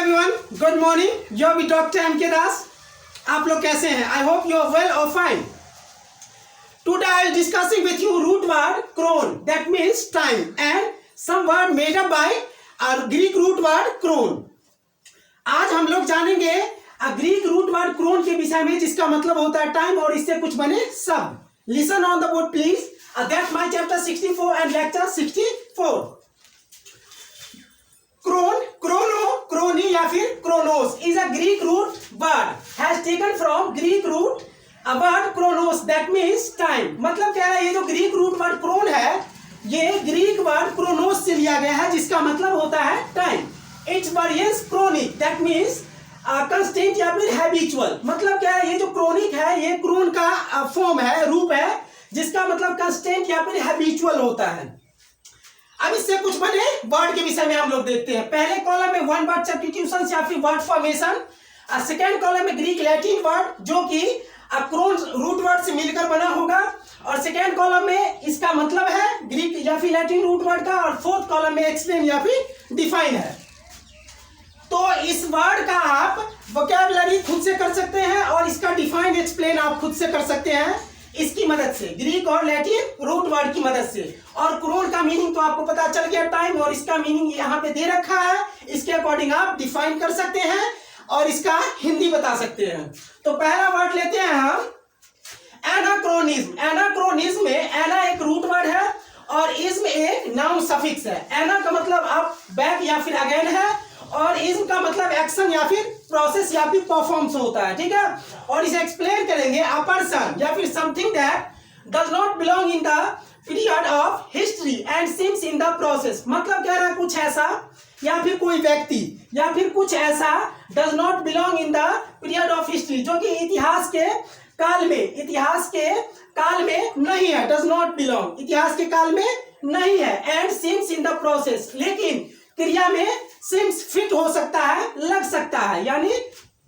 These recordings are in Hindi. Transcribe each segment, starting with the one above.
Everyone, good morning. यो भी डॉक्टर एम के दास। आप लोग कैसे हैं? I hope you are well और fine. Today I will discussing with you root word chron, that means time, and some word made up by Greek root word chron. आज हम लोग जानेंगे ग्रीक रूट वर्ड क्रोन के विषय में, जिसका मतलब होता है टाइम और इससे कुछ बने सब। Listen on the board please. That my chapter 64 and lecture 64। Chron, chrono, chroni या फिर chronos is a Greek root word, has taken from Greek root word chronos, that means time. मतलब क्या है, ये जो ग्रीक रूट वर्ड क्रोन है, ये ग्रीक वर्ड क्रोनोस से लिया गया है, जिसका मतलब होता है time. It's variance chronic, that means constant या फिर हैबिचुअल। मतलब क्या है, ये जो क्रोनिक है, ये क्रोन का फॉर्म है, रूप है, जिसका मतलब कंस्टेंट या फिर हैबिचुअल होता है। अब इससे कुछ बने वर्ड के विषय में हम लोग देखते हैं। पहले कॉलम में वन वर्ड सब्स्टिट्यूशन या फिर वर्ड फॉर्मेशन। सेकेंड कॉलम में ग्रीक लैटिन वर्ड, जो कि क्रोन रूट वर्ड से मिलकर बना होगा, और सेकेंड कॉलम में इसका मतलब है ग्रीक या फिर लैटिन रूट वर्ड का, और फोर्थ कॉलम में एक्सप्लेन या फिर डिफाइन है। तो इस वर्ड का आप वोकैबुलरी खुद से कर सकते हैं और इसका डिफाइन एक्सप्लेन आप खुद से कर सकते हैं इसकी मदद से, ग्रीक और लैटिन रूट वर्ड की मदद से। और क्रोन का मीनिंग तो आपको पता चल गया टाइम, और इसका मीनिंग यहाँ पे दे रखा है, इसके अकॉर्डिंग आप डिफाइन कर सकते हैं और इसका हिंदी बता सकते हैं। तो पहला वर्ड लेते हैं हम एनाक्रोनिज्म। एनाक्रोनिज्म में एना एक रूट वर्ड है और इज्म एक नाउन सफिक्स है। एना का मतलब आप बैक या फिर अगेन है, और इज्म का मतलब एक्शन या फिर प्रोसेस या फिर परफॉर्म्स होता है, ठीक है। और इसे एक्सप्लेन करेंगे अ पर्सन या फिर something that does not belong in the period of history and seems in the process. मतलब कह रहा है कुछ ऐसा या फिर कोई व्यक्ति या फिर कुछ ऐसा does not belong in the period of history, जो कि इतिहास के काल में नहीं है। डज नॉट बिलोंग, इतिहास के काल में नहीं है। And seems in the process, लेकिन क्रिया में सीम्स फिट हो सकता है, लग सकता है, यानी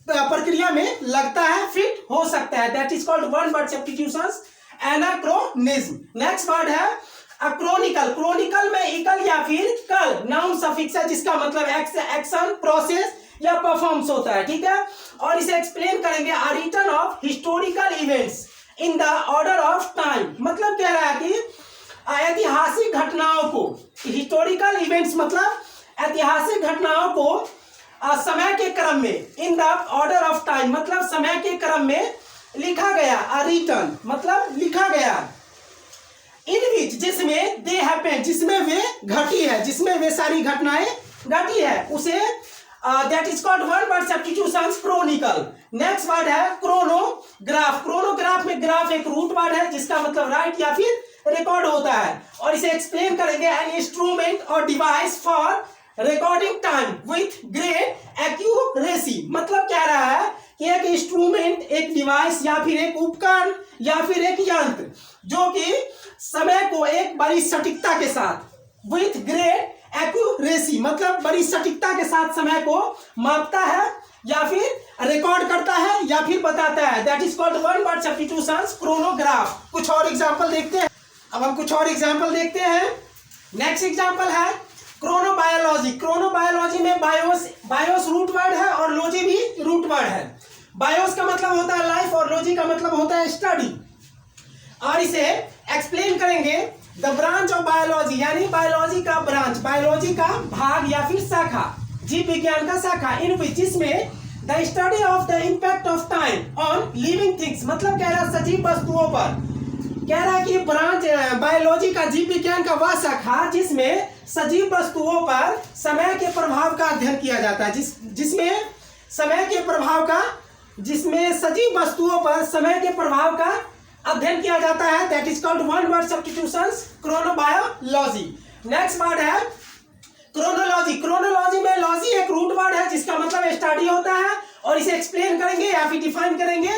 प्रक्रिया में लगता है, फिट हो सकता है। That is called one word substitutions, anachronism. Next word है अक्रोनिकल। क्रोनिकल में इकल या फिर कल नाउन सफिक्स है, जिसका मतलब एक्शन, प्रोसेस या परफॉर्म्स होता है, ठीक है। और इसे एक्सप्लेन करेंगे a return of historical events in the order of time. मतलब कह रहा है कि ऐतिहासिक घटनाओं को, हिस्टोरिकल इवेंट्स मतलब ऐतिहासिक घटनाओं को समय के क्रम में, इन द ऑर्डर ऑफ टाइम मतलब समय के क्रम में लिखा गया। अ रिटर्न मतलब लिखा गया। इन विच, जिसमें दे हैपेंड, जिसमें वे घटी है, जिसमें वे सारी घटनाएं घटी है, उसे that is called one word substitutions, chronicle. Next word है क्रोनोग्राफ। क्रोनोग्राफ में ग्राफ एक रूट वर्ड है, जिसका मतलब राइट या फिर रिकॉर्ड होता है। और इसे एक्सप्लेन करेंगे एन इंस्ट्रूमेंट और device for recording time with great accuracy. मतलब कह रहा है कि एक इंस्ट्रूमेंट, एक डिवाइस या फिर एक उपकरण या फिर एक यंत्र, जो कि समय को एक बड़ी सटीकता के साथ, विथ ग्रेट एक्यूरेसी मतलब बड़ी सटीकता के साथ समय को मापता है या फिर रिकॉर्ड करता है या फिर बताता है। That is called one word substitutions, chronograph. कुछ और एग्जांपल देखते हैं। अब हम कुछ और एग्जांपल देखते हैं। नेक्स्ट एग्जांपल है क्रोनोबायोलॉजी। क्रोनोबायोलॉजी में बायोस रूट वर्ड है और लॉजी भी रूट वर्ड है। बायोस का मतलब होता है लाइफ और लॉजी का मतलब होता है स्टडी। और इसे एक्सप्लेन करेंगे द ब्रांच ऑफ बायोलॉजी, यानी बायोलॉजी का ब्रांच, बायोलॉजी का भाग या फिर शाखा, जीव विज्ञान का शाखा, इन विच, जिसमें the study of the impact of time on living things. मतलब कह रहा है सजीव वस्तुओं पर। कह रहा है कि ब्रांच बायोलॉजी का, जीव विज्ञान का वह शाखा जिसमें सजीव वस्तुओं पर समय के प्रभाव का अध्ययन किया जाता है, जिसमें समय के प्रभाव का, जिसमें सजीव वस्तुओं पर समय के प्रभाव का अध्ययन किया जाता है। That is called one word substitutions, chronobiology. Next word है क्रोनोलॉजी। क्रोनोलॉजी में लॉजी एक रूट वर्ड है, जिसका मतलब स्टडी होता है, और इसे एक्सप्लेन करेंगे या फिर डिफाइन करेंगे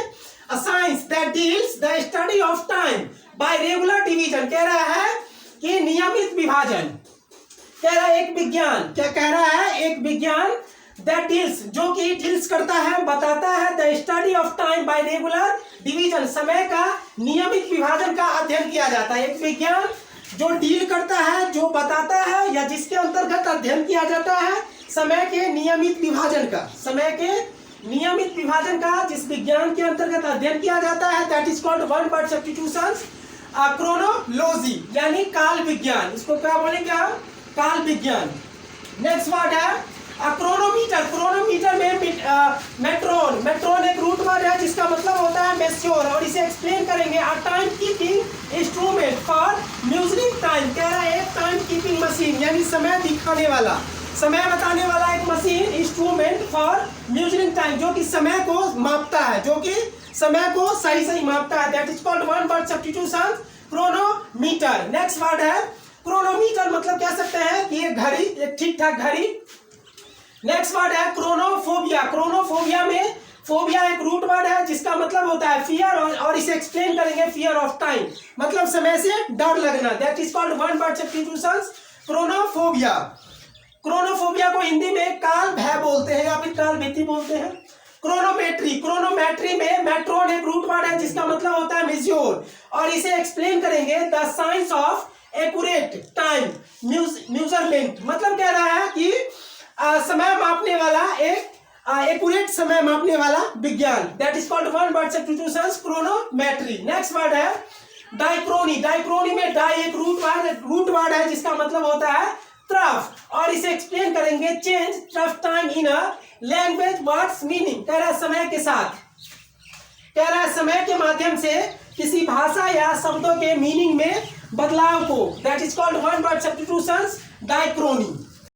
a science that deals the study of time bye regular division. कह रहा है कि नियमित विभाजन। कह रहा है एक विज्ञान, क्या कह रहा है, एक विज्ञान दैट डील्स, जो कि डील्स करता है, बताता है, the study of time bye regular division, समय का नियमित विभाजन का अध्ययन किया जाता है। एक विज्ञान जो डील करता है, जो बताता है, या जिसके अंतर्गत अध्ययन किया जाता है समय के नियमित विभाजन का, समय के नियमित विभाजन का जिस विज्ञान के अंतर्गत अध्ययन किया जाता है, that is called one word substitution, chronology यानी काल विज्ञान। इसको क्या बोलेंगे हम? काल विज्ञान। नेक्स्ट वर्ड है क्रोनोमीटर। क्रोनोमीटर में मेट्रोन, मेट्रोन एक रूट वर्ड है जिसका मतलब होता है मेच्योर, और इसे एक्सप्लेन करेंगे a time keeping instrument for measuring time. कह रहा है एक टाइम कीपिंग मशीन यानी समय दिखाने वाला, समय बताने वाला एक machine, instrument for measuring time, जो कि समय को मापता है, जो कि समय को सही सही मापता है, that is called one word substitution, chronometer. Next word है क्रोनोमीटर, मतलब कह सकते हैं कि एक घड़ी, एक ठीक ठाक घड़ी। नेक्स्ट वर्ड है क्रोनोफोबिया। क्रोनोफोबिया में फोबिया एक रूट वर्ड है जिसका मतलब होता है फियर, और इसे एक्सप्लेन करेंगे फियर ऑफ टाइम, मतलब समय से डर लगना, that is called one word substitution, chronophobia. Chronophobia को हिंदी में काल भय बोलते हैं या फिर काल भीति बोलते हैं। क्रोनोमेट्री, क्रोनोमेट्री में मेट्रोन एक रूट वर्ड है जिसका मतलब होता है मेज्योर, और इसे एक्सप्लेन करेंगे the science of accurate time measurement, मतलब कह रहा है कि समय मापने वाला एक एक्यूरेट समय मापने वाला विज्ञान, that is called one word substitution, chronometry. Next word है डाइक्रोनी। डाइक्रोनी में डाई एक रूट वर्ड है जिसका मतलब होता है ट्रफ, और इसे एक्सप्लेन करेंगे change trough time in a language words meaning. कह रहा है समय के साथ, कह रहा है समय के माध्यम से किसी भाषा या शब्दों के मीनिंग में बदलाव को, that is called one word substitution, डाइक्रोनी।